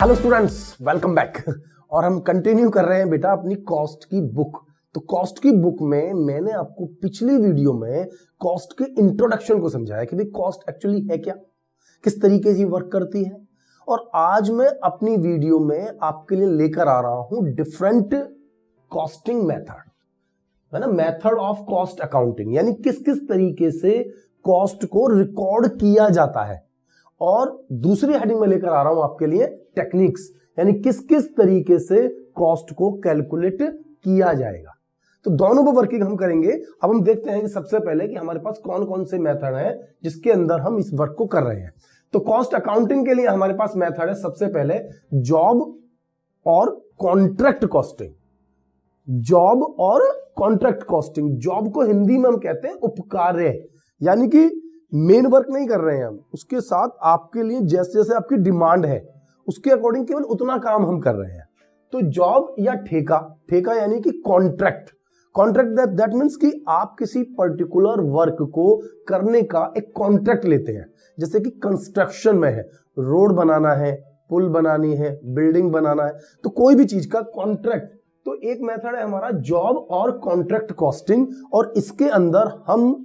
Hello students, welcome back. और हम continue कर रहे हैं बेटा अपनी कॉस्ट की बुक। तो कॉस्ट की बुक में मैंने आपको पिछली वीडियो में कॉस्ट के इंट्रोडक्शन को समझाया कि भाई कॉस्ट एक्चुअली है क्या, किस तरीके से वर्क करती है। और आज मैं अपनी वीडियो में आपके लिए लेकर आ रहा हूं डिफरेंट कॉस्टिंग मेथड, है ना, मेथड ऑफ कॉस्ट अकाउंटिंग, यानी किस किस तरीके से कॉस्ट को रिकॉर्ड किया जाता है। और दूसरी हेडिंग में लेकर आ रहा हूं आपके लिए टेक्निक्स, यानी किस किस तरीके से कॉस्ट को कैलकुलेट किया जाएगा। तो दोनों को वर्किंग हम करेंगे। अब हम देखते हैं कि सबसे पहले कि हमारे पास कौन कौन से मेथड हैं जिसके अंदर हम इस वर्क को कर रहे हैं। तो कॉस्ट अकाउंटिंग के लिए हमारे पास मेथड है सबसे पहले जॉब और कॉन्ट्रैक्ट कॉस्टिंग। जॉब और कॉन्ट्रैक्ट कॉस्टिंग, जॉब को हिंदी में हम कहते हैं उपकार्य, यानी कि मेन वर्क नहीं कर रहे हैं हम, उसके साथ आपके लिए जैसे जैसे आपकी डिमांड है उसके अकॉर्डिंग केवल उतना काम हम कर रहे हैं। तो जॉब या ठेका, ठेका यानी कि कॉन्ट्रैक्ट, कॉन्ट्रैक्ट दैट मींस कि आप किसी पर्टिकुलर वर्क को करने का एक कॉन्ट्रैक्ट लेते हैं। जैसे कि कंस्ट्रक्शन में है, रोड बनाना है, पुल बनानी है, बिल्डिंग बनाना है, तो कोई भी चीज का कॉन्ट्रैक्ट। तो एक मेथड है हमारा जॉब और कॉन्ट्रैक्ट कॉस्टिंग, और इसके अंदर हम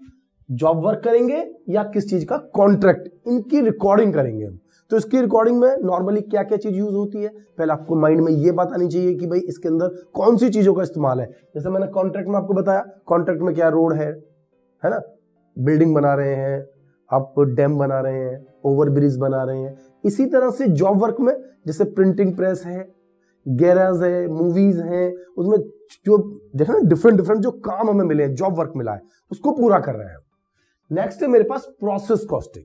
जॉब वर्क करेंगे या किस चीज का कॉन्ट्रैक्ट, इनकी रिकॉर्डिंग करेंगे हम। तो इसकी रिकॉर्डिंग में नॉर्मली क्या क्या चीज यूज होती है, पहले आपको माइंड में ये बात आनी चाहिए कि भाई इसके अंदर कौन सी चीजों का इस्तेमाल है। जैसे मैंने कॉन्ट्रैक्ट में आपको बताया, कॉन्ट्रैक्ट में क्या, रोड है ना, बिल्डिंग बना रहे हैं आप, डैम बना रहे हैं, ओवर ब्रिज बना रहे हैं। इसी तरह से जॉब वर्क में जैसे प्रिंटिंग प्रेस है, गैराज है, मूवीज है, उसमें जो देखा ना डिफरेंट जो काम हमें मिले, जॉब वर्क मिला है, उसको पूरा कर रहे हैं। नेक्स्ट है मेरे पास प्रोसेस कॉस्टिंग।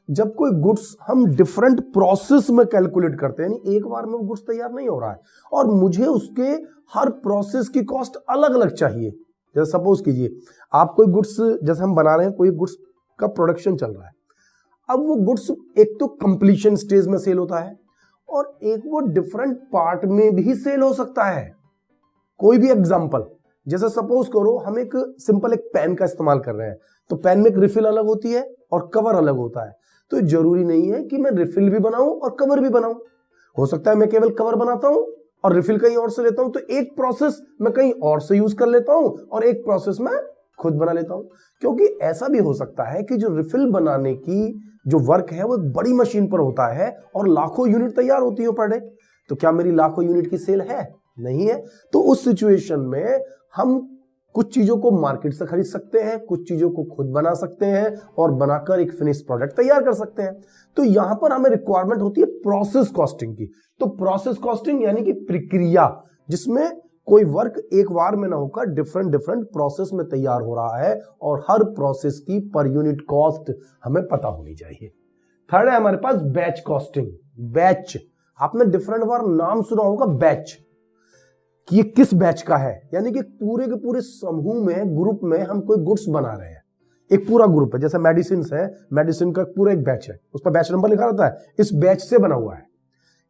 जब कोई गुड्स हम डिफरेंट प्रोसेस में कैलकुलेट करते हैं, यानी एक बार में वो गुड्स तैयार नहीं हो रहा है और मुझे उसके हर प्रोसेस की कॉस्ट अलग अलग चाहिए। जैसे सपोज कीजिए आप कोई गुड्स, जैसे हम बना रहे हैं, कोई गुड्स का प्रोडक्शन चल रहा है। अब वो गुड्स एक तो कंप्लीशन स्टेज में सेल होता है और एक वो डिफरेंट पार्ट में भी सेल हो सकता है। कोई भी एग्जांपल, जैसे सपोज करो हम एक सिंपल एक पेन का इस्तेमाल कर रहे हैं, तो पेन में एक रिफिल अलग होती है और कवर अलग होता है। तो जरूरी नहीं है कि मैं रिफिल भी बनाऊं और कवर भी बनाऊं, हो सकता है मैं केवल कवर बनाता हूं और रिफिल कहीं और से लेता हूं। तो एक प्रोसेस मैं कहीं और से यूज कर लेता हूं और एक प्रोसेस मैं खुद बना लेता हूं। क्योंकि ऐसा भी हो सकता है कि जो रिफिल बनाने की जो वर्क है वो एक बड़ी मशीन पर होता है और लाखों यूनिट तैयार होती है पर डे। तो क्या मेरी लाखों यूनिट की सेल है? नहीं है। तो उस सिचुएशन में हम कुछ चीजों को मार्केट से खरीद सकते हैं, कुछ चीजों को खुद बना सकते हैं और बनाकर एक फिनिश प्रोडक्ट तैयार कर सकते हैं। तो यहां पर हमें रिक्वायरमेंट होती है प्रोसेस कॉस्टिंग की। तो प्रोसेस कॉस्टिंग यानी कि प्रक्रिया, जिसमें कोई वर्क एक बार में ना होकर डिफरेंट प्रोसेस में तैयार हो रहा है और हर प्रोसेस की पर यूनिट कॉस्ट हमें पता होनी चाहिए। थर्ड है हमारे पास बैच कॉस्टिंग। बैच, आपने डिफरेंट बार नाम सुना होगा बैच, कि ये किस बैच का है, यानी कि पूरे के पूरे समूह में, ग्रुप में हम कोई गुड्स बना रहे हैं। एक पूरा ग्रुप है, जैसे मेडिसिन है, मेडिसिन का पूरा एक बैच है, उस पर बैच नंबर लिखा रहता है, इस बैच से बना हुआ है।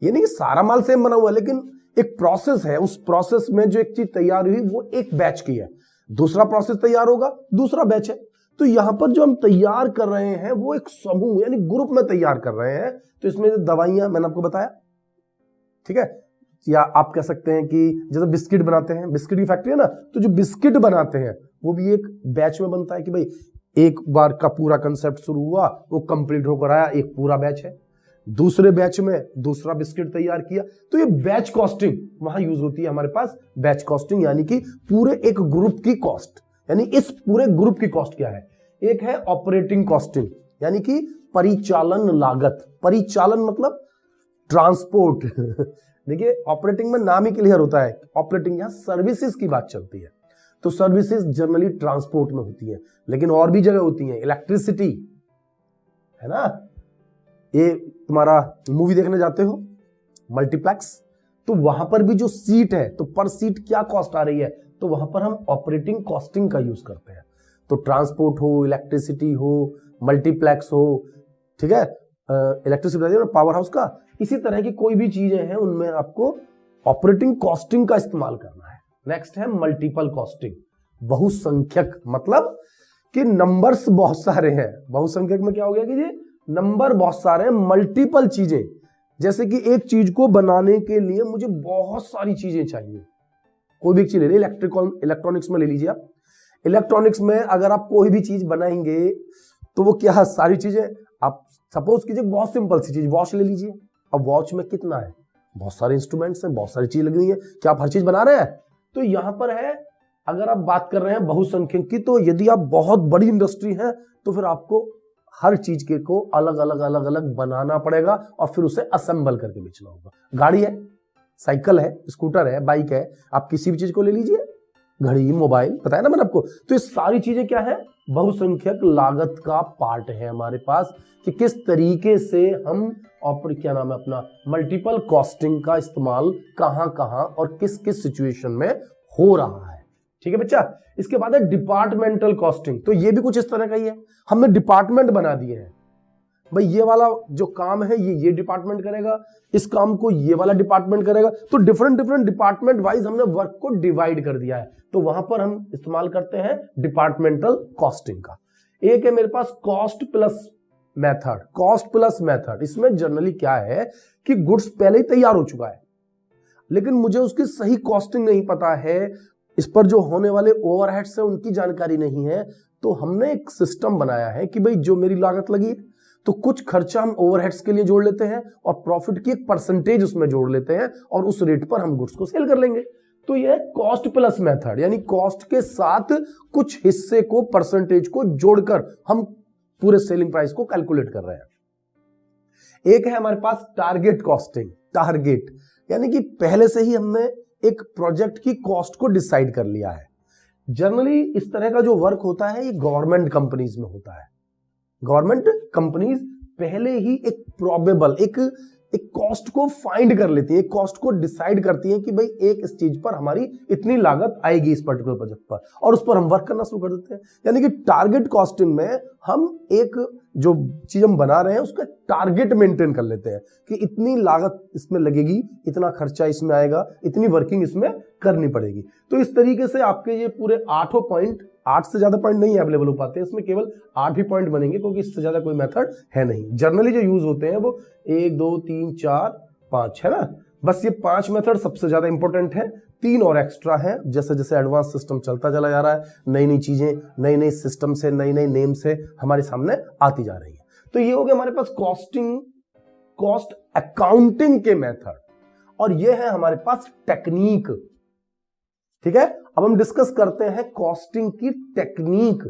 ये नहीं कि सारा माल सेम बना हुआ है, लेकिन एक प्रोसेस है, उस प्रोसेस में जो एक चीज तैयार हुई वो एक बैच की है, दूसरा प्रोसेस तैयार होगा, दूसरा बैच है। तो यहां पर जो हम तैयार कर रहे हैं वो एक समूह यानी ग्रुप में तैयार कर रहे हैं। तो इसमें दवाइयां मैंने आपको बताया, ठीक है, या आप कह सकते हैं कि जैसे बिस्किट बनाते हैं, बिस्किट की फैक्ट्री है ना, तो जो बिस्किट बनाते हैं वो भी एक बैच में बनता है कि भाई एक बार का पूरा कंसेप्ट शुरू हुआ, वो कंप्लीट होकर आया, एक पूरा बैच है, दूसरे बैच में दूसरा बिस्किट तैयार किया। तो ये बैच कॉस्टिंग वहां यूज होती है हमारे पास, बैच कॉस्टिंग, यानी कि पूरे एक ग्रुप की कॉस्ट, यानी इस पूरे ग्रुप की कॉस्ट क्या है। एक है ऑपरेटिंग कॉस्टिंग, यानी कि परिचालन लागत। परिचालन मतलब ट्रांसपोर्ट देखिए ऑपरेटिंग में नाम ही क्लियर होता है, ऑपरेटिंग यहां सर्विसेज की बात चलती है। तो सर्विसेज जनरली ट्रांसपोर्ट में होती है, लेकिन और भी जगह होती है, इलेक्ट्रिसिटी है ना, ये तुम्हारा मूवी देखने जाते हो मल्टीप्लेक्स, तो वहां पर भी जो सीट है, तो पर सीट क्या कॉस्ट आ रही है, तो वहां पर हम ऑपरेटिंग कॉस्टिंग का यूज करते हैं। तो ट्रांसपोर्ट हो, इलेक्ट्रिसिटी हो, मल्टीप्लेक्स हो, ठीक है, इलेक्ट्रिसिटी पावर हाउस का, इसी तरह की कोई भी चीजें हैं उनमें आपको ऑपरेटिंग कॉस्टिंग का इस्तेमाल करना है। नेक्स्ट है मल्टीपल कॉस्टिंग, बहुसंख्यक, मतलब कि नंबर्स बहुत सारे हैं। बहुसंख्यक में क्या हो गया कि जी नंबर बहुत सारे हैं, मल्टीपल चीजें, जैसे कि एक चीज को बनाने के लिए मुझे बहुत सारी चीजें चाहिए। कोई भी चीज ले लीजिए, इलेक्ट्रॉनिक्स में ले लीजिए आप। इलेक्ट्रॉनिक्स में अगर आप कोई भी चीज बनाएंगे तो वो क्या सारी चीजें, आप सपोज कीजिए बहुत सिंपल सी चीज, वॉच ले लीजिए। अब वॉच में कितना है, बहुत सारे इंस्ट्रूमेंट्स हैं, बहुत सारी चीज लगी हुई है, क्या आप हर चीज बना रहे हैं? तो यहां पर है, अगर आप बात कर रहे हैं बहुसंख्यक की, तो यदि आप बहुत बड़ी इंडस्ट्री है तो फिर आपको हर चीज के को अलग अलग बनाना पड़ेगा और फिर उसे असेंबल करके बेचना होगा। गाड़ी है, साइकिल है, स्कूटर है, बाइक है, आप किसी भी चीज को ले लीजिए, घड़ी, मोबाइल, पता है ना मैंने आपको। तो ये सारी चीजें क्या है, बहुसंख्यक लागत का पार्ट है हमारे पास, कि किस तरीके से हम और क्या नाम है अपना मल्टीपल कॉस्टिंग का इस्तेमाल कहां कहां और किस किस सिचुएशन में हो रहा है। ठीक है बच्चा। इसके बाद है डिपार्टमेंटल कॉस्टिंग। तो ये भी कुछ इस तरह का ही है, हमने डिपार्टमेंट बना दिए हैं। भाई ये वाला जो काम है ये डिपार्टमेंट करेगा, इस काम को ये वाला डिपार्टमेंट करेगा। तो डिफरेंट डिपार्टमेंट वाइज हमने वर्क को डिवाइड कर दिया है, तो वहां पर हम इस्तेमाल करते हैं डिपार्टमेंटल कॉस्टिंग का। एक है मेरे पास cost plus method. Cost plus method, इसमें जनरली क्या है कि गुड्स पहले ही तैयार हो चुका है, लेकिन मुझे उसकी सही कॉस्टिंग नहीं पता है, इस पर जो होने वाले ओवरहेड्स है उनकी जानकारी नहीं है। तो हमने एक सिस्टम बनाया है कि भाई जो मेरी लागत लगी तो कुछ खर्चा हम ओवरहेड्स के लिए जोड़ लेते हैं और प्रॉफिट की एक परसेंटेज उसमें जोड़ लेते हैं और उस रेट पर हम गुड्स को सेल कर लेंगे। तो यह कॉस्ट प्लस मेथड, यानी कॉस्ट के साथ कुछ हिस्से को, परसेंटेज को जोड़कर हम पूरे सेलिंग प्राइस को कैलकुलेट कर रहे हैं। एक है हमारे पास टारगेट कॉस्टिंग। टारगेट यानी कि पहले से ही हमने एक प्रोजेक्ट की कॉस्ट को डिसाइड कर लिया है। जनरली इस तरह का जो वर्क होता है ये गवर्नमेंट कंपनीज में होता है। गवर्नमेंट कंपनीज पहले ही एक प्रोबेबल एक कॉस्ट को फाइंड कर लेती है, एक कॉस्ट को डिसाइड करती है कि भाई एक इस चीज पर हमारी इतनी लागत आएगी इस पर्टिकुलर प्रोजेक्ट पर, और उस पर हम वर्क करना शुरू कर देते हैं। यानी कि टारगेट कॉस्टिंग में हम एक जो चीज हम बना रहे हैं उसका टारगेट मेंटेन कर लेते हैं कि इतनी लागत इसमें लगेगी, इतना खर्चा इसमें आएगा, इतनी वर्किंग इसमें करनी पड़ेगी। तो इस तरीके से आपके ये पूरे 8 पॉइंट, 8 से ज्यादा पॉइंट नहीं अवेलेबल हो पाते हैं, इसमें केवल 8 ही पॉइंट बनेंगे क्योंकि इससे ज्यादा कोई मेथड है नहीं। जनरली जो यूज होते हैं वो 1 2 3 4 5 है ना, बस ये 5 मेथड सबसे ज्यादा इंपॉर्टेंट है, 3 और एक्स्ट्रा है। जैसे जैसे एडवांस सिस्टम चलता चला जा रहा है, नई नई चीजें, नई नई सिस्टम से, नई नई नेम से हमारे सामने आती जा रही है। तो ये हो गया हमारे पास कॉस्टिंग, कॉस्ट अकाउंटिंग के मेथड, और ये है हमारे पास टेक्निक। ठीक है, अब हम डिस्कस करते हैं कॉस्टिंग की टेक्निक।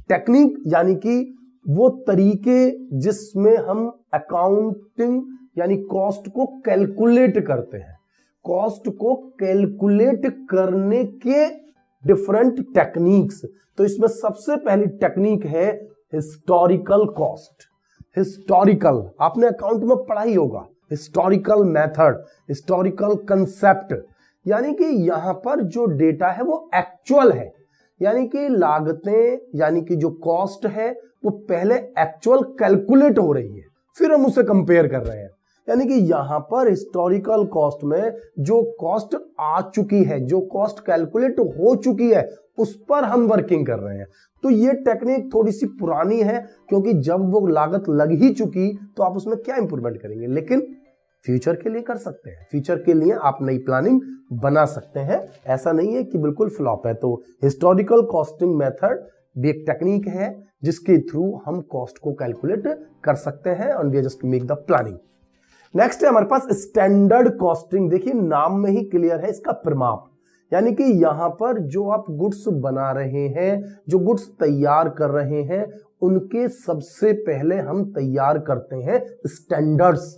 टेक्निक यानी कि वो तरीके जिसमें हम अकाउंटिंग यानी कॉस्ट को कैलकुलेट करते हैं। कॉस्ट को कैलकुलेट करने के डिफरेंट टेक्निक्स। तो इसमें सबसे पहली टेक्निक है हिस्टोरिकल कॉस्ट। हिस्टोरिकल आपने अकाउंट में पढ़ा ही होगा, हिस्टोरिकल मेथड, हिस्टोरिकल कंसेप्ट, यानी कि यहां पर जो डेटा है वो एक्चुअल है, यानी कि लागतें यानी कि जो कॉस्ट है वो पहले एक्चुअल कैलकुलेट हो रही है, फिर हम उसे कंपेयर कर रहे हैं। यानी कि यहां पर हिस्टोरिकल कॉस्ट में जो कॉस्ट आ चुकी है, जो कॉस्ट कैलकुलेट हो चुकी है, उस पर हम वर्किंग कर रहे हैं। तो ये टेक्निक थोड़ी सी पुरानी है क्योंकि जब वो लागत लग ही चुकी तो आप उसमें क्या इंप्रूवमेंट करेंगे, लेकिन फ्यूचर के लिए कर सकते हैं। फ्यूचर के लिए आप नई प्लानिंग बना सकते हैं, ऐसा नहीं है कि बिल्कुल फ्लॉप है। तो हिस्टोरिकल कॉस्टिंग मेथड भी एक टेक्निक है जिसके थ्रू हम कॉस्ट को कैलकुलेट कर सकते हैं और we just make the planning. Next है हमारे पास स्टैंडर्ड कॉस्टिंग। देखिए नाम में ही क्लियर है इसका परिमाप, यानी कि यहां पर जो आप गुड्स बना रहे हैं, जो गुड्स तैयार कर रहे हैं, उनके सबसे पहले हम तैयार करते हैं स्टैंडर्ड्स।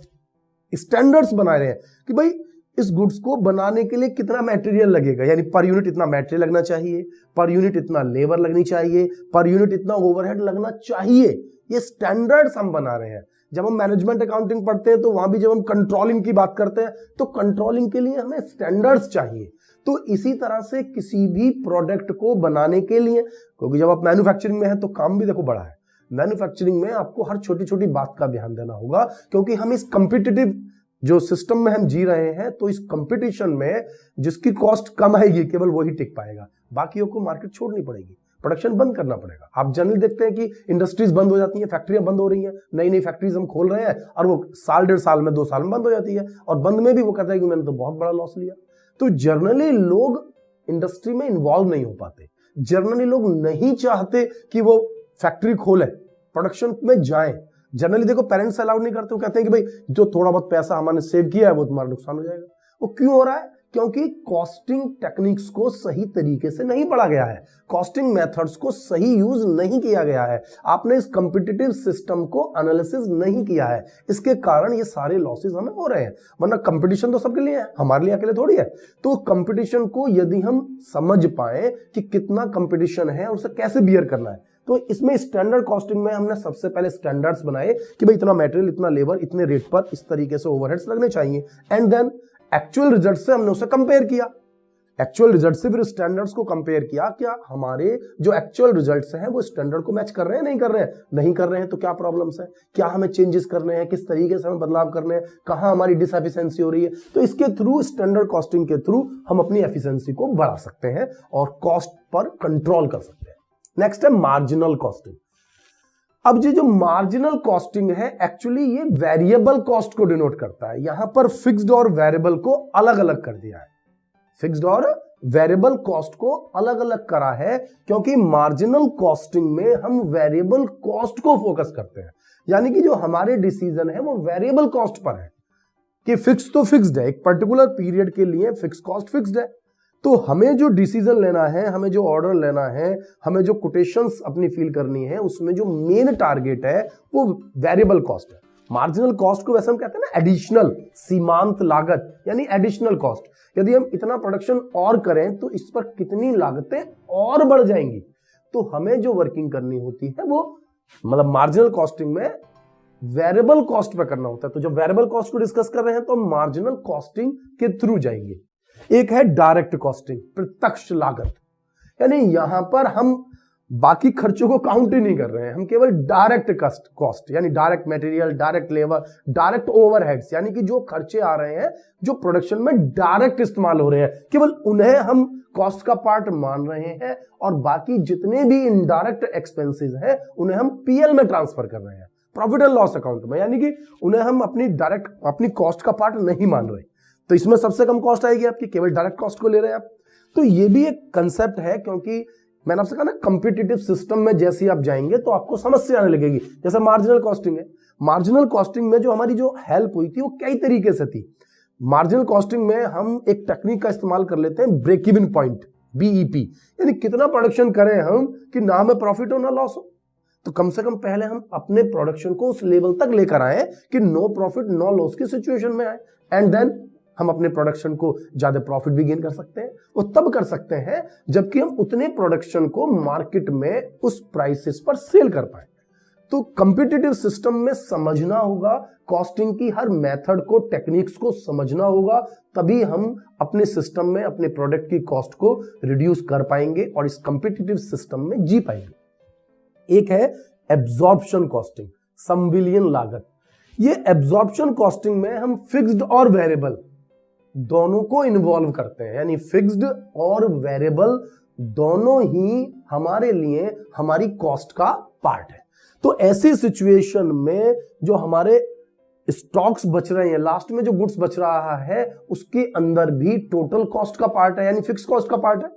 स्टैंडर्ड्स बना रहे हैं कि भाई इस गुड्स को बनाने के लिए कितना मटेरियल लगेगा, यानी पर यूनिट इतना मटेरियल लगना चाहिए, पर यूनिट इतना लेबर लगनी चाहिए, पर यूनिट इतना ओवरहेड लगना चाहिए। ये स्टैंडर्ड्स हम बना रहे हैं। जब हम मैनेजमेंट अकाउंटिंग पढ़ते हैं तो वहां भी जब हम कंट्रोलिंग की बात करते हैं तो कंट्रोलिंग के लिए हमें स्टैंडर्ड्स चाहिए। तो इसी तरह से किसी भी प्रोडक्ट को बनाने के लिए, क्योंकि जब आप मैन्युफैक्चरिंग में है तो काम भी देखो बड़ा है, मैन्युफैक्चरिंग में आपको हर छोटी छोटी बात का ध्यान देना होगा, क्योंकि हम इस कॉम्पिटिटिव जो सिस्टम में हम जी रहे हैं, तो इस कंपटीशन में जिसकी कॉस्ट कम आएगी केवल वही टिक पाएगा, बाकियों को मार्केट छोड़नी पड़ेगी। प्रोडक्शन बंद करना पड़ेगा। आप जनरली देखते हैं कि इंडस्ट्रीज बंद हो जाती हैं, फैक्ट्रियां बंद हो रही हैं, नई नई फैक्ट्रीज हम खोल रहे हैं और वो साल 1.5 साल में 2 साल में बंद हो जाती है, और बंद में भी वो कहता है कि मैंने तो बहुत बड़ा लॉस लिया। तो जनरली लोग इंडस्ट्री में इन्वॉल्व नहीं हो पाते, जनरली लोग नहीं चाहते कि वो फैक्ट्री खोले, प्रोडक्शन में जाएं। जनरली देखो पेरेंट्स अलाउड नहीं करते, वो कहते हैं कि भाई जो थोड़ा बहुत पैसा हमने सेव किया है वो तुम्हारा नुकसान हो जाएगा। वो क्यों हो रहा है? क्योंकि कॉस्टिंग टेक्निक्स को सही तरीके से नहीं पढ़ा गया है, कॉस्टिंग मेथड्स को सही यूज नहीं किया गया है, आपने इस कॉम्पिटिटिव सिस्टम को एनालिसिस नहीं किया है, इसके कारण ये सारे लॉसेस हमें हो रहे हैं। वरना कंपटीशन तो सबके लिए है, हमारे लिए अकेले थोड़ी है। तो कंपटीशन को यदि हम समझ पाए कि कितना कंपटीशन है और उसे कैसे बियर करना है, तो इसमें स्टैंडर्ड कॉस्टिंग में हमने सबसे पहले स्टैंडर्ड्स बनाए कि भाई इतना मटेरियल, इतना लेबर, इतने रेट पर इस तरीके से ओवरहेड्स लगने चाहिए, एंड देन एक्चुअल रिजल्ट से हमने उसे कंपेयर किया। एक्चुअल रिजल्ट से फिर स्टैंडर्ड्स को कंपेयर किया, क्या हमारे जो एक्चुअल रिजल्ट्स हैं वो स्टैंडर्ड को मैच कर रहे हैं, नहीं कर रहे हैं, नहीं कर रहे हैं तो क्या प्रॉब्लम्स है, क्या हमें चेंजेस करने हैं, किस तरीके से हमें बदलाव करने हैं, कहां हमारी डिसएफिशिएंसी हो रही है। तो इसके थ्रू, स्टैंडर्ड कॉस्टिंग के थ्रू हम अपनी एफिशिएंसी को बढ़ा सकते हैं और कॉस्ट पर कंट्रोल कर सकते हैं। नेक्स्ट है मार्जिनल कॉस्टिंग। अब ये जो मार्जिनल कॉस्टिंग है, एक्चुअली ये वेरिएबल कॉस्ट को डिनोट करता है। यहां पर फिक्स्ड और वेरिएबल को अलग अलग कर दिया है, फिक्स्ड और वेरिएबल कॉस्ट को अलग अलग करा है, क्योंकि मार्जिनल कॉस्टिंग में हम वेरिएबल कॉस्ट को फोकस करते हैं। यानी कि जो हमारे डिसीजन है वो वेरिएबल कॉस्ट पर है, कि फिक्स तो फिक्स्ड है, एक पर्टिकुलर पीरियड के लिए फिक्स कॉस्ट फिक्स्ड है। तो हमें जो डिसीजन लेना है, हमें जो ऑर्डर लेना है, हमें जो कोटेशंस अपनी फील करनी है, उसमें जो मेन टारगेट है वो वेरिएबल कॉस्ट है। मार्जिनल कॉस्ट को वैसे हम कहते हैं ना एडिशनल, सीमांत लागत, यानी एडिशनल कॉस्ट। यदि हम इतना प्रोडक्शन और करें तो इस पर कितनी लागतें और बढ़ जाएंगी, तो हमें जो वर्किंग करनी होती है वो मतलब मार्जिनल कॉस्टिंग में वेरिएबल कॉस्ट पर करना होता है। तो जब वेरिएबल कॉस्ट को डिस्कस कर रहे हैं तो मार्जिनल कॉस्टिंग के थ्रू जाएंगे। एक है डायरेक्ट कॉस्टिंग, प्रत्यक्ष लागत, यानी यहां पर हम बाकी खर्चों को काउंट ही नहीं कर रहे हैं, हम केवल डायरेक्ट कॉस्ट यानी direct material, direct labour, direct overheads, यानी कि जो खर्चे आ रहे हैं जो प्रोडक्शन में डायरेक्ट इस्तेमाल हो रहे हैं, केवल उन्हें हम कॉस्ट का पार्ट मान रहे हैं, और बाकी जितने भी इनडायरेक्ट एक्सपेंसेस हैं उन्हें हम पीएल में ट्रांसफर कर रहे हैं, प्रॉफिट एंड लॉस अकाउंट में, यानी कि उन्हें हम अपनी कॉस्ट का पार्ट नहीं मान रहे। तो इसमें सबसे कम कॉस्ट आएगी आपकी, केवल डायरेक्ट कॉस्ट को ले रहे हैं आप। तो ये भी एक कंसेप्ट है, क्योंकि मैंने आपसे कहा ना कॉम्पिटिटिव सिस्टम में जैसे ही आप जाएंगे तो आपको समस्या आने लगेगी। जैसे मार्जिनल कॉस्टिंग है, मार्जिनल कॉस्टिंग में जो हमारी जो हेल्प हुई थी वो कई तरीके से थी। मार्जिनल कॉस्टिंग में हम एक टेक्निक का इस्तेमाल कर लेते हैं, ब्रेक इवन पॉइंट, बीईपी, यानी कितना प्रोडक्शन करें हम कि ना हमें प्रॉफिट हो ना लॉस हो। तो कम से कम पहले हम अपने प्रोडक्शन को उस लेवल तक लेकर आए कि नो प्रॉफिट नो लॉस की सिचुएशन में आए, एंड देन हम अपने प्रोडक्शन को ज्यादा प्रॉफिट भी गेन कर सकते हैं। वो तब कर सकते हैं जबकि हम उतने प्रोडक्शन को मार्केट में उस प्राइसेस पर सेल कर पाए। तो कॉम्पिटिटिव सिस्टम में समझना होगा, कॉस्टिंग की हर मेथड को, टेक्निक्स को समझना होगा, तभी हम अपने सिस्टम में अपने प्रोडक्ट की कॉस्ट को रिड्यूस कर पाएंगे और इस कॉम्पिटिटिव सिस्टम में जी पाएंगे। एक है एब्जॉर्प्शन कॉस्टिंग, संविलियन लागत। ये एब्जॉर्प्शन कॉस्टिंग में हम फिक्स्ड और वेरिएबल दोनों को इन्वॉल्व करते हैं, यानी फिक्स्ड और वेरिएबल दोनों ही हमारे लिए हमारी कॉस्ट का पार्ट है। तो ऐसी सिचुएशन में जो हमारे स्टॉक्स बच रहे हैं, लास्ट में जो गुड्स बच रहा है उसके अंदर भी टोटल कॉस्ट का पार्ट है, यानी फिक्स कॉस्ट का पार्ट है।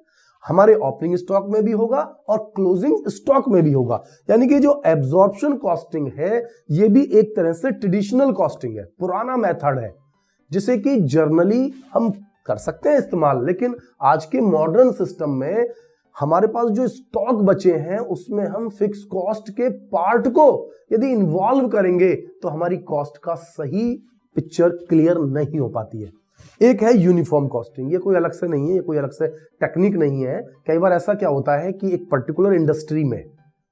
हमारे ओपनिंग स्टॉक में भी होगा और क्लोजिंग स्टॉक में भी होगा। यानी कि जो एब्जॉर्प्शन कॉस्टिंग है ये भी एक तरह से ट्रेडिशनल कॉस्टिंग है, पुराना मेथड है, जिसे कि जर्नली हम कर सकते हैं इस्तेमाल, लेकिन आज के मॉडर्न सिस्टम में हमारे पास जो स्टॉक बचे हैं उसमें हम फिक्स कॉस्ट के पार्ट को यदि इन्वॉल्व करेंगे तो हमारी कॉस्ट का सही पिक्चर क्लियर नहीं हो पाती है। एक है यूनिफॉर्म कॉस्टिंग, ये कोई अलग से नहीं है, ये कोई अलग से टेक्निक नहीं है। कई बार ऐसा क्या होता है कि एक पर्टिकुलर इंडस्ट्री में,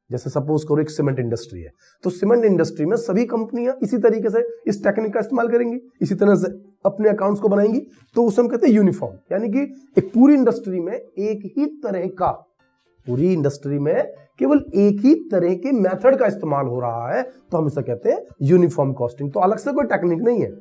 जैसे सपोज करो एक सीमेंट इंडस्ट्री है, तो सीमेंट इंडस्ट्री में सभी कंपनियां इसी तरीके से इस टेक्निक का इस्तेमाल करेंगी, इसी तरह से अपने अकाउंट्स को बनाएंगी, तो उसे हम कहते हैं यूनिफॉर्म। यानी कि एक पूरी इंडस्ट्री में एक ही तरह का, पूरी इंडस्ट्री में केवल एक ही तरह के मेथड का इस्तेमाल हो रहा है, तो हम इसे कहते हैं यूनिफॉर्म कॉस्टिंग। तो अलग से कोई टेक्निक नहीं है,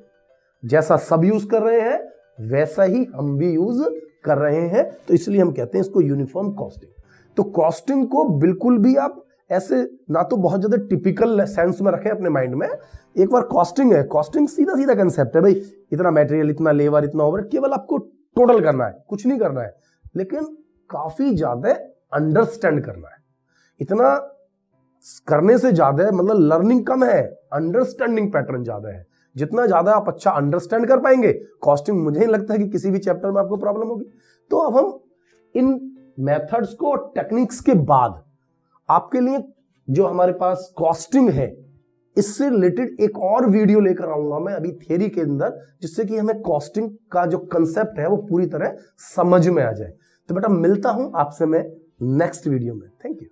जैसा सब यूज कर रहे हैं वैसा ही हम भी यूज कर रहे हैं, तो इसलिए हम कहते हैं इसको यूनिफॉर्म कॉस्टिंग। तो कॉस्टिंग को बिल्कुल भी आप ऐसे ना तो बहुत ज्यादा टिपिकल सेंस में रखें अपने माइंड में। एक बार कॉस्टिंग है, कॉस्टिंग सीधा सीधा कंसेप्ट है भाई, इतना मटेरियल, इतना लेबर, इतना ओवर, केवल आपको टोटल करना है, कुछ नहीं करना है, लेकिन काफी ज्यादा अंडरस्टैंड करना है। इतना करने से ज्यादा मतलब लर्निंग कम है, अंडरस्टैंडिंग पैटर्न ज्यादा है। जितना ज्यादा आप अच्छा अंडरस्टैंड कर पाएंगे कॉस्टिंग, मुझे नहीं लगता है कि किसी भी चैप्टर में आपको प्रॉब्लम होगी। तो अब हम इन मेथड्स को और टेक्निक्स के बाद आपके लिए जो हमारे पास कॉस्टिंग है इससे रिलेटेड एक और वीडियो लेकर आऊंगा मैं अभी थियरी के अंदर, जिससे कि हमें कॉस्टिंग का जो कंसेप्ट है वो पूरी तरह समझ में आ जाए। तो बेटा मिलता हूं आपसे मैं नेक्स्ट वीडियो में। Thank you.